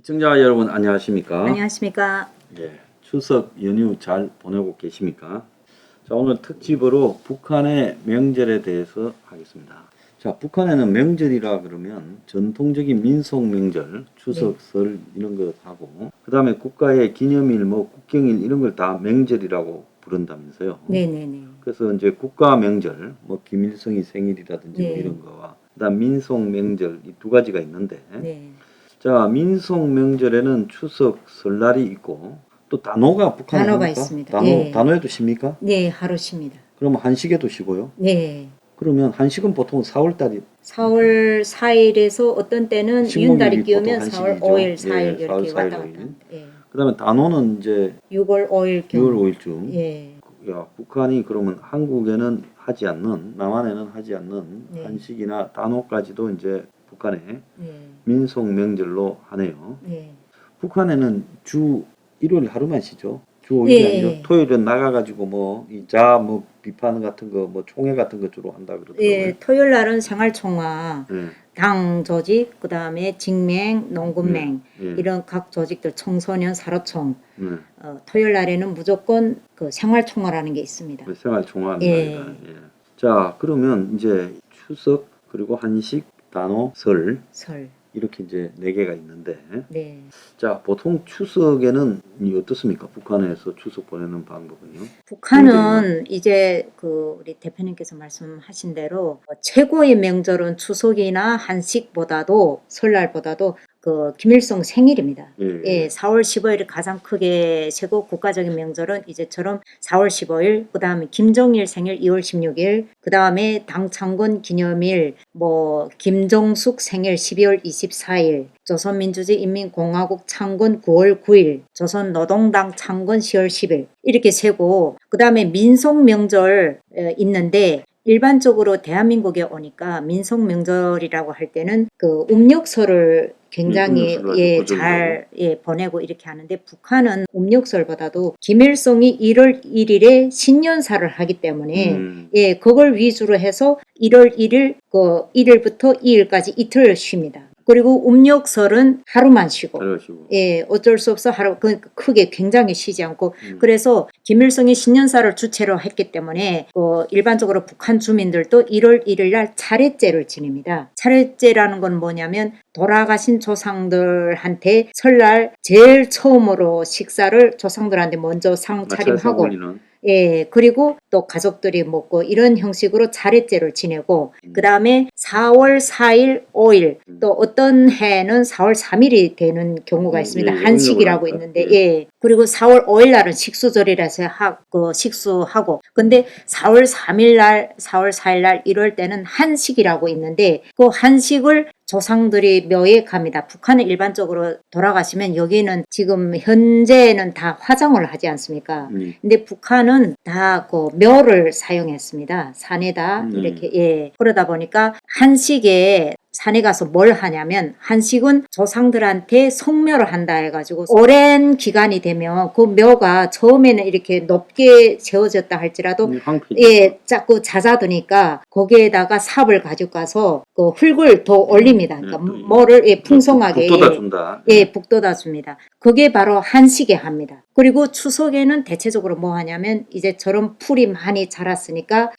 시청자 여러분 안녕하십니까? 안녕하십니까? 예, 추석 연휴 잘 보내고 계십니까? 자, 오늘 특집으로 북한의 명절에 대해서 하겠습니다. 자, 북한에는 명절이라 그러면 전통적인 민속 명절, 추석, 설 이런 거 하고 그 다음에 국가의 기념일, 뭐 국경일 이런 걸 다 명절이라고 부른다면서요. 네네네. 그래서 이제 국가 명절, 뭐 김일성이 생일이라든지 뭐 네. 이런 거와 그다음 민속 명절 이 두 가지가 있는데 네. 자, 민속 명절에는 추석, 설날이 있고 또 단오가 북한에 단오가 합니까? 있습니다. 예. 단오에도 쉽니까? 네, 하루 쉽니다. 그러면 한식에도 쉬고요? 네. 그러면 한식은 보통 4월 달이 4월 4일에서 어떤 때는 식목일이 윤달이 끼우면 보통 4월 한식이죠. 5일, 4일 예, 이렇게 4월 4일, 왔다 갔다 5일. 합니다. 예. 그다음에 단오는 이제 6월 5일 6월 5일쯤. 예. 야, 북한이 그러면 한국에는 하지 않는, 남한에는 하지 않는 네. 한식이나 단오까지도 이제 북한의 네. 민속 명절로 하네요. 네. 북한에는 주 일요일 하루만 쉬죠. 주 5일이 예. 아니죠. 토요일은 나가가지고 뭐 이 자 뭐 비판 같은 거 뭐 총회 같은 거 주로 한다 그러더라고요. 예, 토요일 날은 생활총화, 예. 당 조직, 그다음에 직맹, 농군맹 예. 이런 각 조직들 청소년 사로총 예. 토요일 날에는 무조건 그 생활총화라는 게 있습니다. 그 생활 총화하는 예. 날이다. 예. 자, 그러면 이제 추석 그리고 한식, 단오, 설 설. 이렇게 이제 네 개가 있는데 네. 자, 보통 추석에는 어떻습니까? 북한에서 추석 보내는 방법은요? 북한은 이제 그 우리 대표님께서 말씀하신 대로 최고의 명절은 추석이나 한식보다도 설날보다도 그 김일성 생일입니다. 예. 예, 4월 15일이 가장 크게 최고 국가적인 명절은 이제처럼 4월 15일, 그 다음에 김정일 생일 2월 16일, 그 다음에 당창건 기념일, 뭐 김정숙 생일 12월 24일, 조선민주주의인민공화국 창건 9월 9일, 조선노동당 창건 10월 10일 이렇게 세고 그 다음에 민속 명절 있는데 일반적으로 대한민국에 오니까 민속 명절이라고 할 때는 그 음력설을 굉장히 잘 보내고 이렇게 하는데 북한은 음력설보다도 김일성이 1월 1일에 신년사를 하기 때문에 그걸 위주로 해서 1월 1일 그 1일부터 2일까지 이틀 쉽니다. 그리고 음력설은 하루만 쉬고, 예, 어쩔 수 없어 하루 크게 굉장히 쉬지 않고 그래서 김일성이 신년사를 주체로 했기 때문에 일반적으로 북한 주민들도 1월 1일 날 차례제를 지냅니다. 차례제라는 건 뭐냐면 돌아가신 조상들한테 설날 제일 처음으로 식사를 조상들한테 먼저 상 차림하고 예, 그리고 또 가족들이 먹고 이런 형식으로 차례제를 지내고 그 다음에 4월 4일, 5일 또 어떤 해는 4월 3일이 되는 경우가 있습니다. 한식이라고 있는데 예. 그리고 4월 5일 날은 식수절이라서 식수하고 근데 4월 3일 날, 4월 4일 날 이럴 때는 한식이라고 있는데 그 한식을 조상들이 묘에 갑니다. 북한은 일반적으로 돌아가시면 여기는 지금 현재는 다 화장을 하지 않습니까? 근데 북한은 다 그 묘를 사용했습니다. 산에다 이렇게 예. 그러다 보니까 한식에 산에 가서 뭘 하냐면 한식은 조상들한테 성묘를 한다 해가지고 오랜 기간이 되면 그 묘가 처음에는 이렇게 높게 세워졌다 할지라도 예, 자꾸 잦아드니까 거기에다가 삽을 가지고 가서 그 흙을 더 올립니다. 그러니까 뭐를 예, 풍성하게 북돋아 준다. 예, 북돋아 줍니다. 그게 바로 한식에 합니다. 그리고 추석에는 대체적으로 뭐 하냐면 이제처럼 풀이 많이 자랐으니까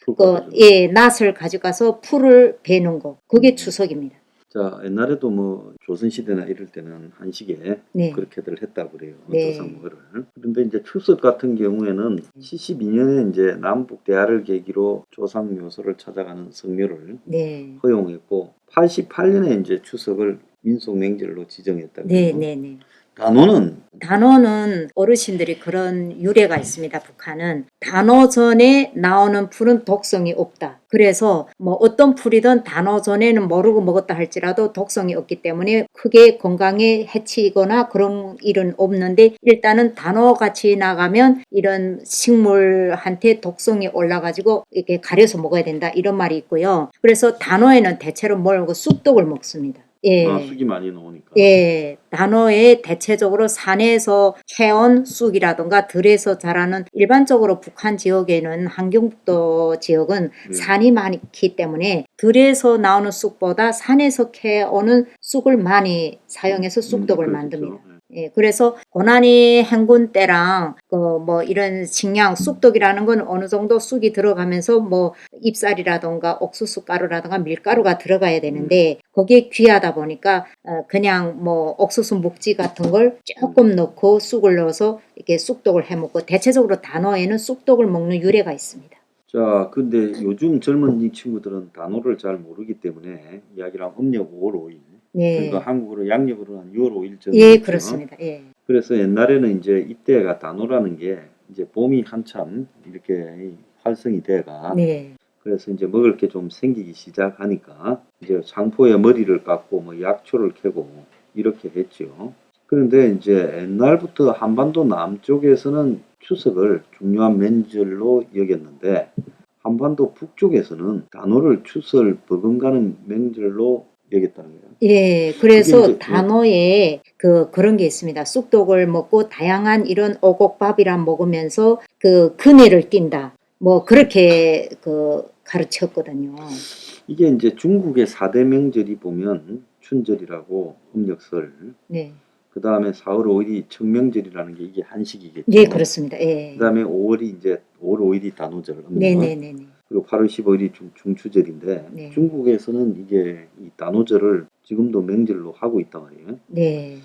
예, 낫을 가져가서 풀을 베는 거. 그게 추석입니다. 자, 옛날에도 뭐 조선시대나 이럴 때는 한식에 그렇게들 했다고 그래요. 조상모를. 그런데 이제 추석 같은 경우에는 72년에 이제 남북 대화를 계기로 조상 묘소를 찾아가는 성묘를 허용했고 88년에 이제 추석을 민속 명절로 지정했다고 해요. 단오는 어르신들이 그런 유래가 있습니다. 북한은 단오 전에 나오는 풀은 독성이 없다. 그래서 뭐 어떤 풀이든 단오 전에는 모르고 먹었다 할지라도 독성이 없기 때문에 크게 건강에 해치거나 그런 일은 없는데 일단은 단오 같이 나가면 이런 식물한테 독성이 올라가지고 이렇게 가려서 먹어야 된다 이런 말이 있고요. 그래서 단오에는 대체로 쑥떡을 먹습니다. 예. 쑥이 많이 나오니까. 예, 단어에 대체적으로 산에서 캐온 쑥이라든가 들에서 자라는 일반적으로 북한 지역에는 한경북도 지역은 네. 산이 많기 때문에 들에서 나오는 쑥보다 산에서 캐오는 쑥을 많이 사용해서 쑥떡을 그렇죠. 만듭니다. 예, 그래서 고난이 행군 때랑 뭐 이런 식량 쑥떡이라는 건 어느 정도 쑥이 들어가면서 뭐 잎살이라던가 옥수수 가루라던가 밀가루가 들어가야 되는데 거기에 귀하다 보니까 그냥 뭐 옥수수 묵지 같은 걸 조금 넣고 쑥을 넣어서 이렇게 쑥떡을 해 먹고 대체적으로 단어에는 쑥떡을 먹는 유래가 있습니다. 자, 근데 요즘 젊은 이 친구들은 단어를 잘 모르기 때문에 이야기랑 음력 5월 5일. 네. 그러니까 한국으로 양력으로는 한 6월 5일 전. 예, 그렇습니다. 예. 그래서 옛날에는 이제 이때가 단오라는 게 이제 봄이 한참 이렇게 활성이 돼가. 네. 그래서 이제 먹을 게 좀 생기기 시작하니까 이제 장포에 머리를 깎고 뭐 약초를 캐고 이렇게 했죠. 그런데 이제 옛날부터 한반도 남쪽에서는 추석을 중요한 명절로 여겼는데 한반도 북쪽에서는 단오를 추석을 버금가는 명절로 여겼다는 거예요. 예, 그래서 그게 이제, 단어에 그런 게 있습니다. 쑥떡을 먹고 다양한 이런 오곡밥이랑 먹으면서 그네를 띈다. 뭐 그렇게 가르쳤거든요. 이게 이제 중국의 4대 명절이 보면 춘절이라고 음력설, 네. 그 다음에 4월 5일이 청명절이라는 게 이게 한식이겠죠. 예, 그렇습니다. 예. 그 다음에 5월이 이제 5월 5일이 단오절, 음력. 네네네. 그리고 8월 15일이 중추절인데 네. 중국에서는 이게 이 단오절을 지금도 명절로 하고 있단 말이에요. 네.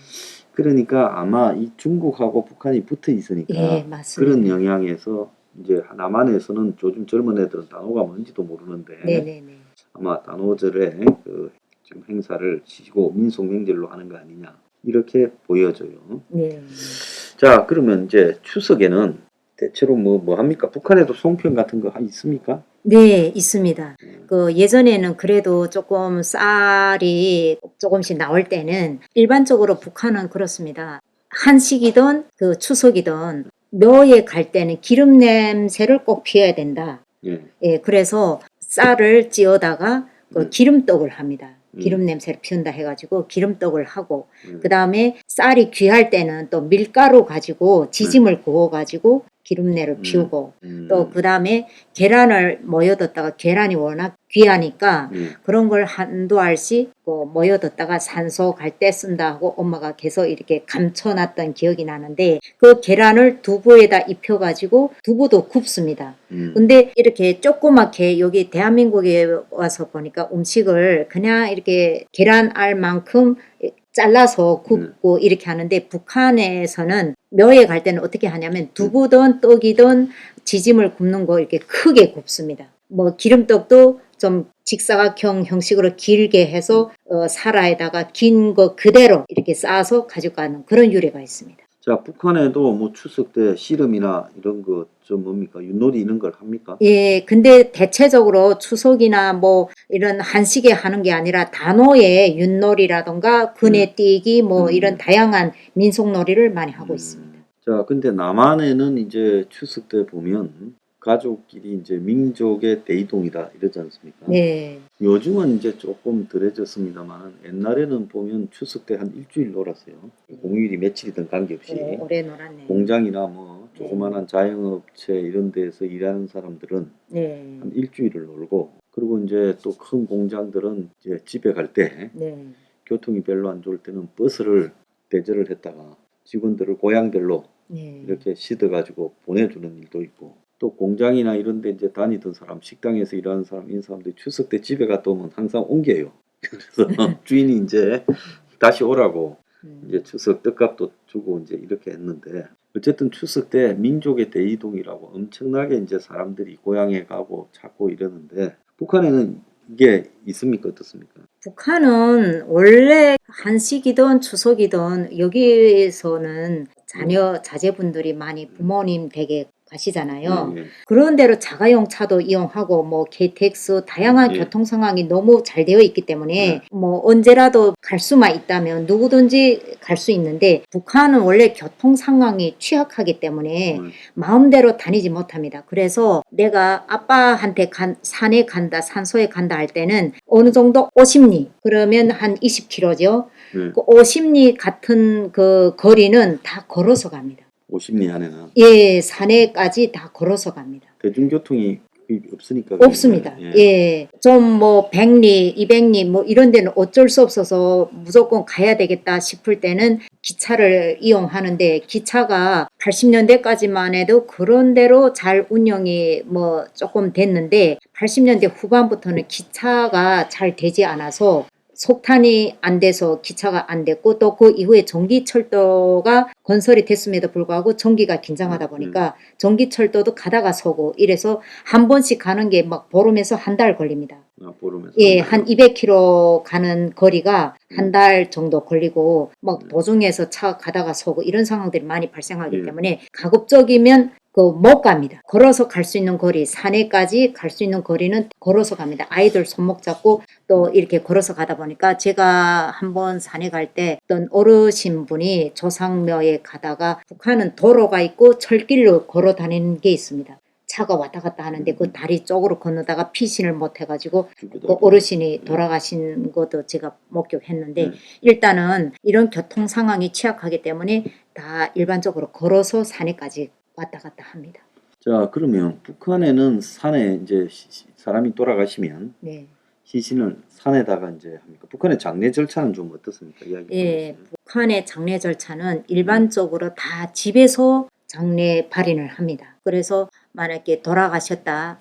그러니까 아마 이 중국하고 북한이 붙어 있으니까 예, 맞습니다. 그런 영향에서 이제 남한에서는 요즘 젊은 애들은 단오가 뭔지도 모르는데 네네네. 아마 단오절에 지금 행사를 지고 민속 명절로 하는 거 아니냐 이렇게 보여져요. 네. 자, 그러면 이제 추석에는 대체로 뭐 합니까? 북한에도 송편 같은 거 있습니까? 네, 있습니다. 예전에는 그래도 조금 쌀이 조금씩 나올 때는 일반적으로 북한은 그렇습니다. 한식이든 추석이든 묘에 갈 때는 기름 냄새를 꼭 피워야 된다. 예. 예, 그래서 쌀을 찌어다가 기름떡을 합니다. 기름 냄새를 피운다 해가지고 기름떡을 하고 그 다음에 쌀이 귀할 때는 또 밀가루 가지고 지짐을 구워가지고 기름내를 피우고 또 그 다음에 계란을 모여뒀다가 계란이 워낙 귀하니까 그런 걸 한두 알씩 모여뒀다가 산소 갈 때 쓴다 하고 엄마가 계속 이렇게 감춰놨던 기억이 나는데 그 계란을 두부에다 입혀가지고 두부도 굽습니다. 근데 이렇게 조그맣게 여기 대한민국에 와서 보니까 음식을 그냥 이렇게 계란 알만큼 잘라서 굽고 이렇게 하는데 북한에서는 묘에 갈 때는 어떻게 하냐면 두부든 떡이든 지짐을 굽는 거 이렇게 크게 굽습니다. 뭐 기름떡도 좀 직사각형 형식으로 길게 해서 사라에다가 긴 거 그대로 이렇게 싸서 가져가는 그런 유래가 있습니다. 자, 북한에도 뭐 추석 때 씨름이나 이런 거 좀 뭡니까? 윷놀이 이런 걸 합니까? 예, 근데 대체적으로 추석이나 뭐 이런 한식에 하는 게 아니라 단오에 윷놀이라던가 그네뛰기 뭐 이런 다양한 민속놀이를 많이 하고 있습니다. 자, 근데 남한에는 이제 추석 때 보면 가족끼리 이제 민족의 대이동이다 이러지 않습니까? 네. 요즘은 이제 조금 덜해졌습니다만 옛날에는 보면 추석 때 한 일주일 놀았어요. 공휴일이 며칠이든 관계없이. 오래 놀았네. 공장이나 뭐 조그만한 자영업체 이런 데서 일하는 사람들은 네. 한 일주일을 놀고 그리고 이제 또 큰 공장들은 이제 집에 갈 때 네. 교통이 별로 안 좋을 때는 버스를 대절을 했다가 직원들을 고향별로 네. 이렇게 싣어가지고 보내주는 일도 있고 또 공장이나 이런 데 이제 다니던 사람, 식당에서 일하는 사람, 이런 사람들이 추석 때 집에 갔다 오면 항상 옮겨요. 그래서 주인이 이제 다시 오라고 이제 추석 떡값도 주고 이제 이렇게 했는데 어쨌든 추석 때 민족의 대이동이라고 엄청나게 이제 사람들이 고향에 가고 찾고 이러는데 북한에는 이게 있습니까? 어떻습니까? 북한은 원래 한식이든 추석이든 여기에서는 자녀 자제분들이 많이 부모님 댁에 가시잖아요. 예, 예. 그런 대로 자가용 차도 이용하고 뭐 KTX 다양한 예. 교통 상황이 너무 잘 되어 있기 때문에 예. 뭐 언제라도 갈 수만 있다면 누구든지 갈 수 있는데 북한은 원래 교통 상황이 취약하기 때문에 마음대로 다니지 못합니다. 그래서 내가 아빠한테 산에 간다, 산소에 간다 할 때는 어느 정도 50리 그러면 한 20km죠. 그 50리 같은 그 거리는 다 걸어서 갑니다. 50리 안에는 예, 산에까지 다 걸어서 갑니다. 대중교통이 없으니까 없습니다. 예. 좀 뭐 100리, 200리 뭐 이런 데는 어쩔 수 없어서 무조건 가야 되겠다 싶을 때는 기차를 이용하는데 기차가 80년대까지만 해도 그런 대로 잘 운영이 뭐 조금 됐는데 80년대 후반부터는 기차가 잘 되지 않아서 석탄이 안 돼서 기차가 안 됐고 또 그 이후에 전기철도가 건설이 됐음에도 불구하고 전기가 긴장하다 보니까 전기철도도 가다가 서고 이래서 한 번씩 가는 게 막 보름에서 한 달 걸립니다. 보름에서 예, 한 200km 가는 거리가 한 달 정도 걸리고 막 도중에서 차 가다가 서고 이런 상황들이 많이 발생하기 때문에 가급적이면 못 갑니다. 걸어서 갈 수 있는 거리, 산에까지 갈 수 있는 거리는 걸어서 갑니다. 아이들 손목 잡고 또 이렇게 걸어서 가다 보니까 제가 한번 산에 갈 때 어떤 어르신분이 조상묘에 가다가 북한은 도로가 있고 철길로 걸어 다니는 게 있습니다. 차가 왔다 갔다 하는데 그 다리 쪽으로 건너다가 피신을 못 해가지고 그 어르신이 돌아가신 것도 제가 목격했는데 일단은 이런 교통 상황이 취약하기 때문에 다 일반적으로 걸어서 산에까지 왔다 갔다 합니다. 자, 그러면 북한에는 산에 이제 사람이 돌아가시면 네. 시신을 산에다가 이제 합니까? 북한의 장례 절차는 좀 어떻습니까? 이야기 예, 북한의 장례 절차는 일반적으로 다 집에서 장례 발인을 합니다. 그래서 만약에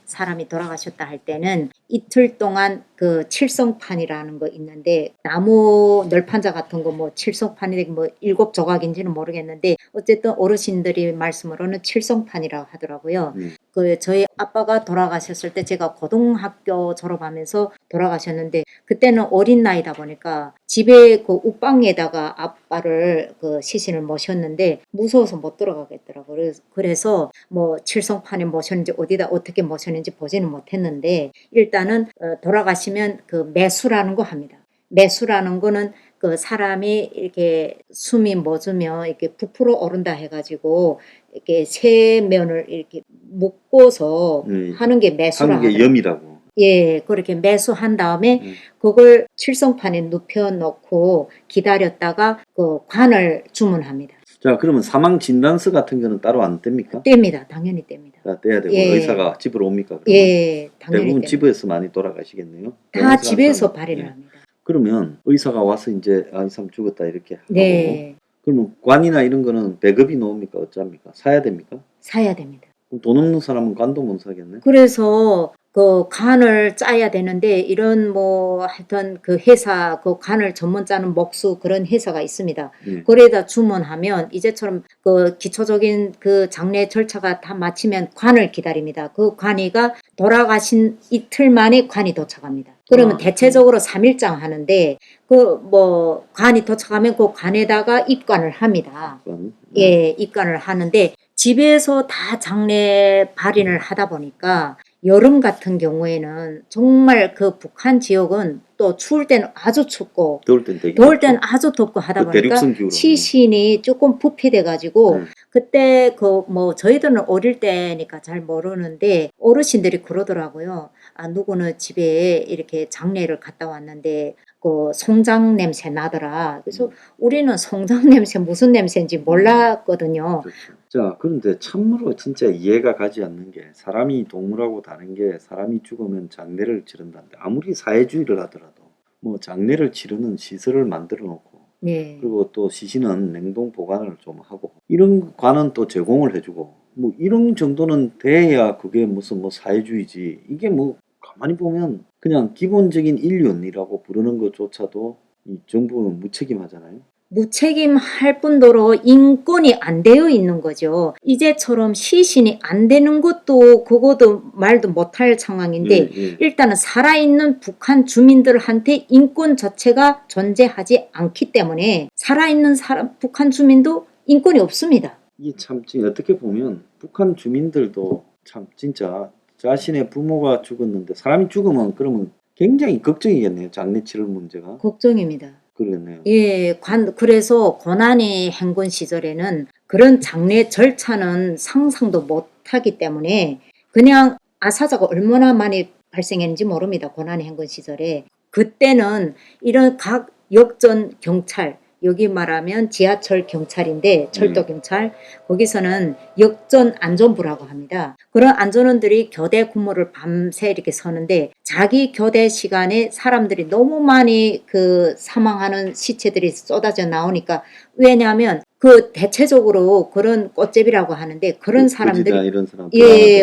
사람이 돌아가셨다 할 때는 이틀 동안 그 칠성판이라는 거 있는데 나무 널판자 같은 거 뭐 칠성판이 뭐 7조각인지는 모르겠는데 어쨌든 어르신들이 말씀으로는 칠성판이라고 하더라고요. 그 저희 아빠가 돌아가셨을 때 제가 고등학교 졸업하면서 돌아가셨는데 그때는 어린 나이다 보니까 집에 그 옥방에다가 아빠를 그 시신을 모셨는데 무서워서 못 들어가겠더라고요. 그래서 뭐 칠성판에 모셨는지 어디다 어떻게 모셨는지 보지는 못했는데 일단은 돌아가시면 그 매수라는 거 합니다. 매수라는 거는 그 사람이 이렇게 숨이 멎으면 이렇게 부풀어 오른다 해가지고 이렇게 세면을 이렇게 묶어서 하는 게 매수라 하는 게 염이라고. 예, 그렇게 매수한 다음에 그걸 칠성판에 눕혀놓고 기다렸다가 그 관을 주문합니다. 자, 그러면 사망 진단서 같은 거는 따로 안 뗍니까? 뗍니다. 당연히 뗍니다. 떼야 되고 예. 의사가 집으로 옵니까? 그러면? 예, 당연히 대부분 뗍니다. 집에서 많이 돌아가시겠네요. 다 집에서 사람. 발인을 합니다. 그러면 의사가 와서 이제 이 사람 죽었다 이렇게 하고 네, 그러면 관이나 이런 거는 배급이 나옵니까? 어쩝니까? 사야 됩니까? 사야 됩니다. 그럼 돈 없는 사람은 관도 못 사겠네. 그래서 그 관을 짜야 되는데 이런 뭐 하여튼 그 회사 그 관을 전문 짜는 목수 그런 회사가 있습니다. 거기에다 주문하면 이제처럼 그 기초적인 그 장례 절차가 다 마치면 관을 기다립니다. 그 관이가 돌아가신 이틀 만에 관이 도착합니다. 그러면 대체적으로 3일장 하는데 그 뭐 관이 도착하면 그 관에다가 입관을 합니다. 예, 입관을 하는데 집에서 다 장례 발인을 하다 보니까 여름 같은 경우에는 정말 그 북한 지역은 또 추울 때는 아주 춥고 더울 땐 되게 더울 때는 아주 덥고 하다 보니까 시신이 조금 부패돼 가지고 그때 그 뭐 저희들은 어릴 때니까 잘 모르는데 어르신들이 그러더라고요. 아, 누구는 집에 이렇게 장례를 갔다 왔는데 그 송장 냄새 나더라. 그래서 우리는 송장 냄새 무슨 냄새인지 몰랐거든요. 그렇죠. 자, 그런데 참으로 진짜 이해가 가지 않는 게 사람이 동물하고 다른 게 사람이 죽으면 장례를 치른다는데 아무리 사회주의를 하더라도 뭐 장례를 치르는 시설을 만들어 놓고 네. 그리고 또 시신은 냉동 보관을 좀 하고 이런 관은 또 제공을 해주고 뭐 이런 정도는 돼야 그게 무슨 뭐 사회주의지. 이게 뭐 가만히 보면 그냥 기본적인 인륜이라고 부르는 것조차도 이 정부는 무책임하잖아요. 무책임할 뿐더러 인권이 안 되어 있는 거죠. 이제처럼 시신이 안 되는 것도 그것도 말도 못할 상황인데 일단은 살아있는 북한 주민들한테 인권 자체가 존재하지 않기 때문에 살아있는 북한 주민도 인권이 없습니다. 이게 참 어떻게 보면 북한 주민들도 참 진짜 자신의 부모가 죽었는데 사람이 죽으면 그러면 굉장히 걱정이겠네요. 장례 치를 문제가. 걱정입니다. 그러겠네요. 예, 그래서 고난의 행군 시절에는 그런 장례 절차는 상상도 못하기 때문에 그냥 아사자가 얼마나 많이 발생했는지 모릅니다. 고난의 행군 시절에. 그때는 이런 각 역전 경찰, 여기 말하면 지하철 경찰인데 철도 경찰, 거기서는 역전 안전부라고 합니다. 그런 안전원들이 교대 근무를 밤새 이렇게 서는데 자기 교대 시간에 사람들이 너무 많이 그 사망하는 시체들이 쏟아져 나오니까, 왜냐하면 그 대체적으로 그런 꽃제비라고 하는데 그런 사람들이 이런 사람 예,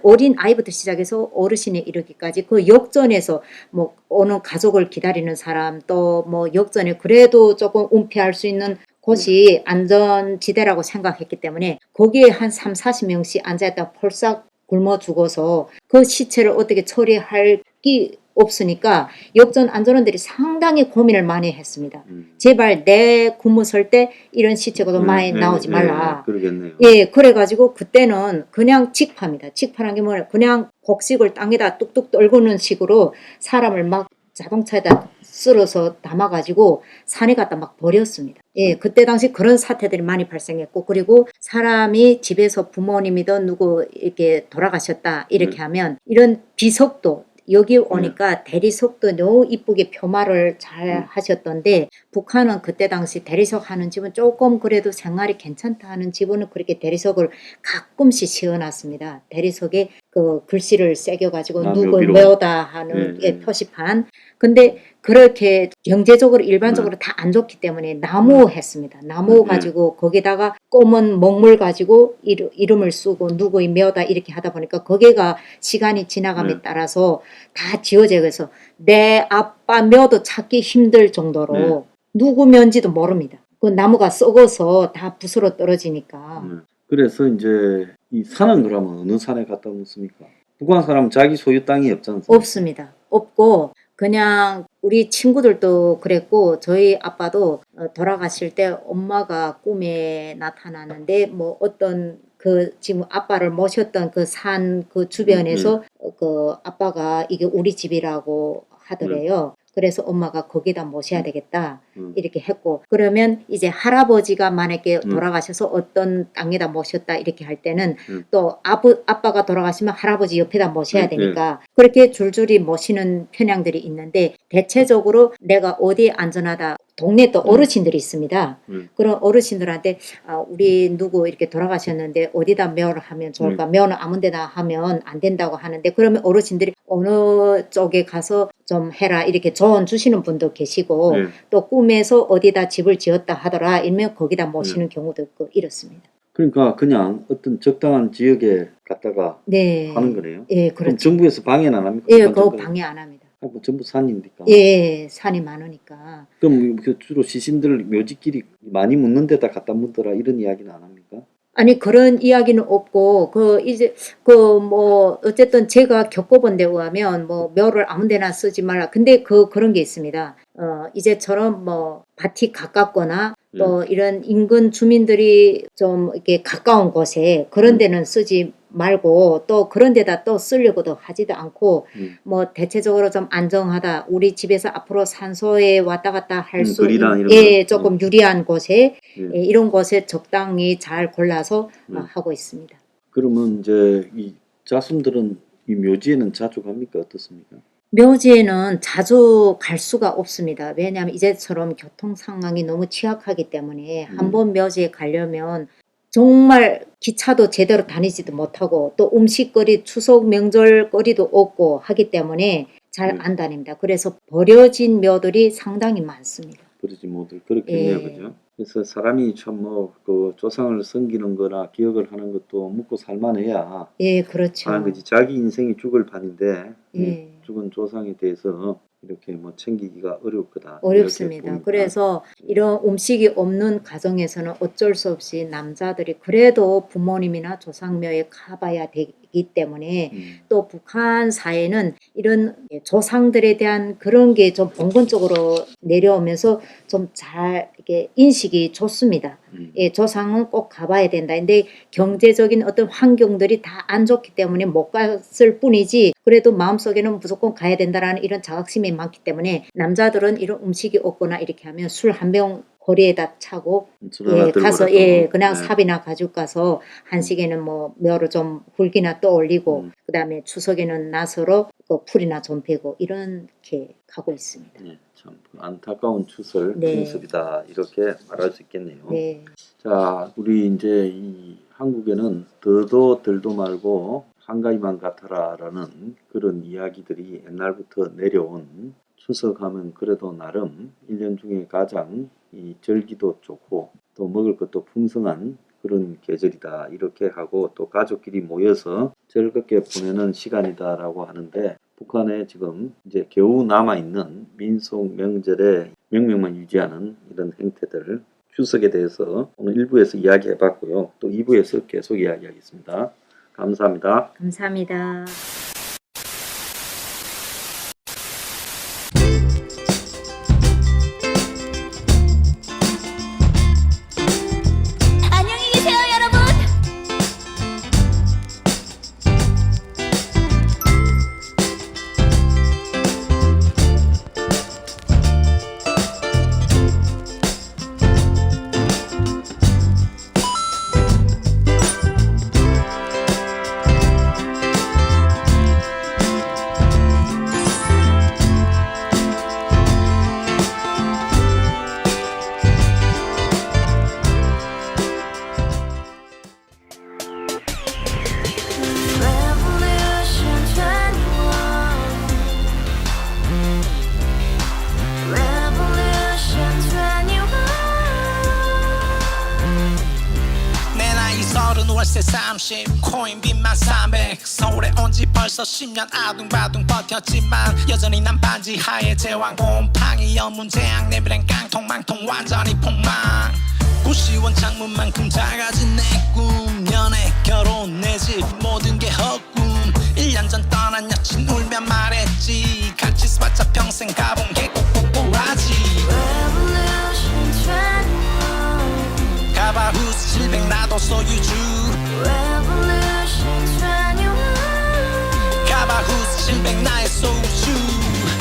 어린 아이부터 시작해서 어르신에 이르기까지 그 역전에서 뭐 어느 가족을 기다리는 사람, 또 뭐 역전에 그래도 조금 은폐할 수 있는 곳이 안전지대라고 생각했기 때문에 거기에 한 3, 40명씩 앉아있다 폴싹 굶어 죽어서 그 시체를 어떻게 처리할 게 없으니까 역전 안전원들이 상당히 고민을 많이 했습니다. 제발 내 근무 설 때 이런 시체가 좀 많이 나오지 말라. 그러겠네요. 예, 그래가지고 그때는 그냥 직파입니다. 직파란 게 뭐냐, 그냥 곡식을 땅에다 뚝뚝 떨구는 식으로 사람을 막 자동차에다 쓸어서 담아가지고 산에 갖다 막 버렸습니다. 예, 그때 당시 그런 사태들이 많이 발생했고, 그리고 사람이 집에서 부모님이든 누구 이렇게 돌아가셨다 이렇게 하면 이런 비석도, 여기 오니까 대리석도 너무 이쁘게 표마를 잘 하셨던데, 북한은 그때 당시 대리석 하는 집은 조금 그래도 생활이 괜찮다 하는 집은 그렇게 대리석을 가끔씩 씌워놨습니다. 대리석에 그 글씨를 새겨가지고 누굴 메우다 하는 표시판. 근데 그렇게 경제적으로 일반적으로 다 안 좋기 때문에 나무 했습니다. 나무 가지고 거기다가 검은 먹물 가지고 이름을 쓰고 누구의 묘다 이렇게 하다 보니까 거기가 시간이 지나감에 따라서 다 지워져. 그래서 내 아빠 묘도 찾기 힘들 정도로 누구 묘인지도 모릅니다. 그 나무가 썩어서 다 부스러 떨어지니까. 그래서 이제 이 산은 그러면 어느 산에 갖다 묻습니까? 북한 사람은 자기 소유 땅이 없지 않습니까? 없습니다. 없고 그냥 우리 친구들도 그랬고 저희 아빠도 돌아가실 때 엄마가 꿈에 나타나는데 뭐 어떤 그 지금 아빠를 모셨던 그 산 그 주변에서 그 아빠가 이게 우리 집이라고 하더래요. 그래서 엄마가 거기다 모셔야 되겠다 이렇게 했고, 그러면 이제 할아버지가 만약에 돌아가셔서 어떤 땅에다 모셨다 이렇게 할 때는 또 아빠가 돌아가시면 할아버지 옆에다 모셔야 되니까 그렇게 줄줄이 모시는 편향들이 있는데, 대체적으로 내가 어디에 안전하다, 동네에 또 어르신들이 있습니다. 그런 어르신들한테 우리 누구 이렇게 돌아가셨는데 어디다 묘를 하면 좋을까? 묘는 아무 데나 하면 안 된다고 하는데, 그러면 어르신들이 어느 쪽에 가서 좀 해라 이렇게 조언 주시는 분도 계시고 또 꿈에서 어디다 집을 지었다 하더라 이러면 거기다 모시는 경우도 있고 이렇습니다. 그러니까 그냥 어떤 적당한 지역에 갖다가 하는 거네요. 예, 그렇죠. 그럼 정부에서 방해는 안 합니까? 예, 그거 방해 안 합니다. 뭐 전부 산이니까. 예, 산이 많으니까. 그럼 그 주로 시신들 묘지끼리 많이 묻는 데다 갖다 묻더라 이런 이야기는 안 합니까? 아니 그런 이야기는 없고 이제 뭐 어쨌든 제가 겪어본 데 의하면 뭐 묘를 아무데나 쓰지 말라. 근데 그런 게 있습니다. 이제처럼 뭐 밭이 가깝거나 또 이런 인근 주민들이 좀 이렇게 가까운 곳에 그런 데는 쓰지 말고 또 그런 데다 또 쓰려고도 하지도 않고 뭐 대체적으로 좀 안정하다, 우리 집에서 앞으로 산소에 왔다 갔다 할 수 있는 조금 유리한 곳에 이런 곳에 적당히 잘 골라서 하고 있습니다. 그러면 이제 이 자손들은 이 묘지에는 자주 갑니까? 어떻습니까? 묘지에는 자주 갈 수가 없습니다. 왜냐하면 이제처럼 교통 상황이 너무 취약하기 때문에 한번 묘지에 가려면 정말 기차도 제대로 다니지도 못하고 또 음식거리, 추석 명절거리도 없고 하기 때문에 잘 안 다닙니다. 그래서 버려진 묘들이 상당히 많습니다. 버려진 묘들 그렇겠네요, 그죠? 그래서 사람이 참 뭐 그 조상을 섬기는 거나 기억을 하는 것도 묻고 살만해야 그렇죠. 하는 거지. 자기 인생이 죽을 판인데 죽은 조상에 대해서 이렇게 뭐 챙기기가 어려울 거다. 어렵습니다. 그래서 이런 음식이 없는 가정에서는 어쩔 수 없이 남자들이 그래도 부모님이나 조상묘에 가봐야 시기이기 때문에 또 북한 사회는 이런 조상들에 대한 그런 게 좀 봉건적으로 내려오면서 좀 잘 이렇게 인식이 좋습니다. 예, 조상은 꼭 가봐야 된다. 근데 경제적인 어떤 환경들이 다 안 좋기 때문에 못 갔을 뿐이지 그래도 마음속에는 무조건 가야 된다라는 이런 자각심이 많기 때문에 남자들은 이런 음식이 없거나 이렇게 하면 술 한 병 거리에다 차고 예, 가서 예, 그냥 삽이나 가지고 가서 한식에는 뭐 묘로 좀 훌기나 떠올리고 그다음에 추석에는 나서로 그 풀이나 좀 베고 이렇게 가고 있습니다. 네, 참 안타까운 추설 네. 풍습이다 이렇게 말할 수 있겠네요. 네. 자, 우리 이제 이 한국에는 더도 덜도 말고 한가위만 같아라라는 그런 이야기들이 옛날부터 내려온 추석하면 그래도 나름 1년 중에 가장 이 절기도 좋고 또 먹을 것도 풍성한 그런 계절이다 이렇게 하고 또 가족끼리 모여서 즐겁게 보내는 시간이다라고 하는데 북한에 지금 이제 겨우 남아있는 민속 명절의 명명만 유지하는 이런 행태들 추석에 대해서 오늘 1부에서 이야기해봤고요. 또 2부에서 계속 이야기하겠습니다. 감사합니다. 감사합니다. 안녕히 계세요, 여러분. Revolution 21. Revolution 21. 내 나이 30 월세 30 코인빚만 300 서울에 온 지 벌써 10년 아둥바둥 버텼지만 여전히 난 반지 하에 제왕 곰팡이 연문제약 내 미래는 깡통망통 완전히 폭망 구시원 창문만큼 작아진 내 꿈 연애 결혼 내 집 모든 게 헛꿈 1년 전 떠난 여친 울며 말했지 같이 스파차 평생 가본 게 꼭꼭꼬라지 Revolution 21. 가바후스 700 나도 소유주 Revolution 21. 가바후스 700 나의 소주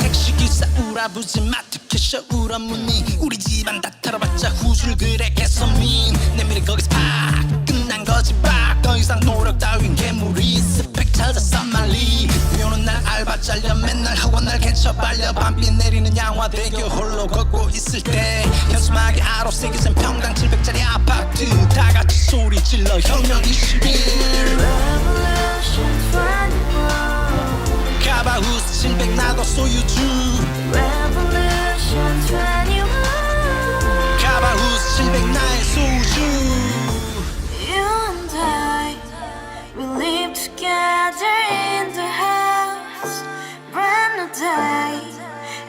택시기사 우라부지 마트 캐셔 울어무니 우리 집안 다 털어봤자 후줄 그래 개선민 내 미래 거기서 팍 끝난 거지 팍 더 이상 노력 따윈 괴물이 스펙 찾아서 말리 비오는 날 알바 잘려 맨날 학원 날 개쳐 발려 밤비 내리는 양화대교 홀로 걷고 있을 때 현수막에 아로 새겨진 평당 700짜리 아파트 다 같이 소리 질러 혁명 21 Revolution 21. 가바후스 700 나도 소유주 Revolution 21. 가바후스 700 나의 소주 You and I, we live together in the house. Brand new day,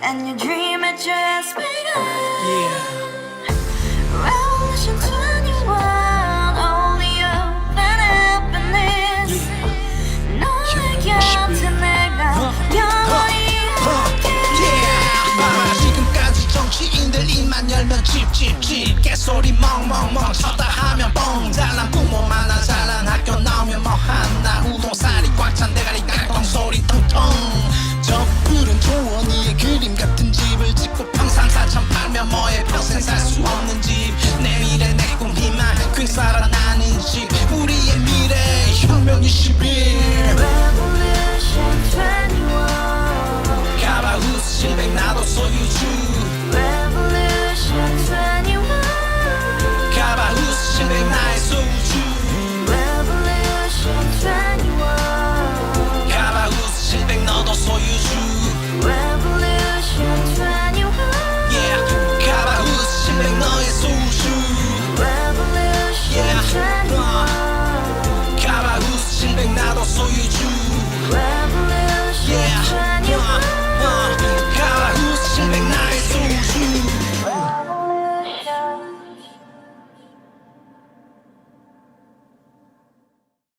and your dream had just begun. Revolution 21, only open happiness. 너의 곁에 내가 영원히 함께. 지금까지 정치인들 입만 열면 찝찝찝 개소리 멍멍멍 쳤다 하면 뻥 잘난 부모 만나 잘난 학교 나오면 뭐하나 우동살이 꽉 찬 대가리 깡통 소리 텅텅 저 푸른 조원이의 그림 같은 집을 짓고 평상사천 팔면 뭐해 평생 살 수 없는 집 내 미래 내 꿈 희망 그 살아나는 집 우리의 미래 혁명 21 Revolution 21. 가바후스 700 나도 소유주 Revolution 21. 가바후스 700 나의 소주 Revolution 21. 가바후스 700 너도 소유주 Revolution 21. Yeah 가바후스 700 너의 소주 Revolution Yeah 21. 가바후스 700 나도 소유주 Revolution